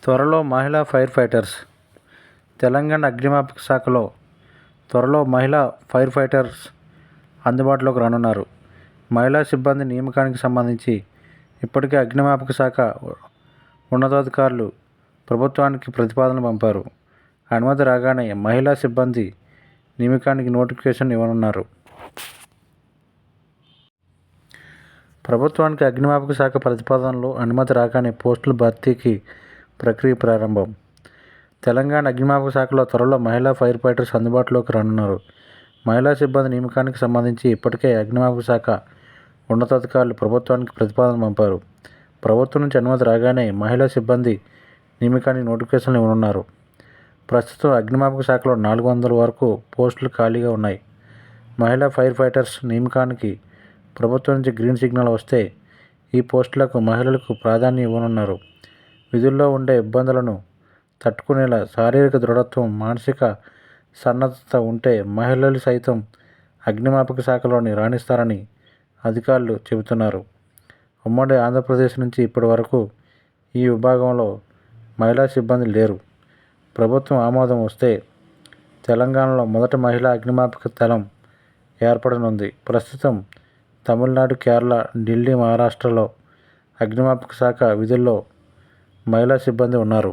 త్వరలో మహిళా fire fighters. Telangana అగ్నిమాపక శాఖలో త్వరలో మహిళా ఫైర్ ఫైటర్స్ అందుబాటులోకి రానున్నారు. మహిళా సిబ్బంది నియామకానికి సంబంధించి ఇప్పటికే అగ్నిమాపక శాఖ ఉన్నతాధికారులు ప్రభుత్వానికి ప్రతిపాదనలు పంపారు. అనుమతి రాగానే మహిళా సిబ్బంది నియామకానికి నోటిఫికేషన్ ఇవ్వనున్నారు. ప్రభుత్వానికి అగ్నిమాపక శాఖ ప్రతిపాదనలు అనుమతి రాగానే పోస్టుల భర్తీకి ప్రక్రియ ప్రారంభం. తెలంగాణ అగ్నిమాపక శాఖలో త్వరలో మహిళా ఫైర్ ఫైటర్స్ అందుబాటులోకి రానున్నారు. మహిళా సిబ్బంది నియామకానికి సంబంధించి ఇప్పటికే అగ్నిమాపక శాఖ ఉన్నతాధికారులు ప్రభుత్వానికి ప్రతిపాదన పంపారు. ప్రభుత్వం నుంచి అనుమతి రాగానే మహిళా సిబ్బంది నియామకానికి నోటిఫికేషన్లు ఇవ్వనున్నారు. ప్రస్తుతం అగ్నిమాపక శాఖలో 400 వరకు పోస్టులు ఖాళీగా ఉన్నాయి. మహిళా ఫైర్ ఫైటర్స్ నియామకానికి ప్రభుత్వం నుంచి గ్రీన్ సిగ్నల్ వస్తే ఈ పోస్టులకు మహిళలకు ప్రాధాన్యం ఇవ్వనున్నారు. విధుల్లో ఉండే ఇబ్బందులను తట్టుకునేలా శారీరక దృఢత్వం, మానసిక సన్నద్ధత ఉంటే మహిళలు సైతం అగ్నిమాపక శాఖలోని రాణిస్తారని అధికారులు చెబుతున్నారు. ఉమ్మడి ఆంధ్రప్రదేశ్ నుంచి ఇప్పటి వరకు ఈ విభాగంలో మహిళా సిబ్బంది లేరు. ప్రభుత్వం ఆమోదం వస్తే తెలంగాణలో మొదటి మహిళా అగ్నిమాపక దళం ఏర్పడనుంది. ప్రస్తుతం తమిళనాడు, కేరళ, ఢిల్లీ, మహారాష్ట్రలో అగ్నిమాపక శాఖ విధుల్లో మహిళా సిబ్బంది ఉన్నారు.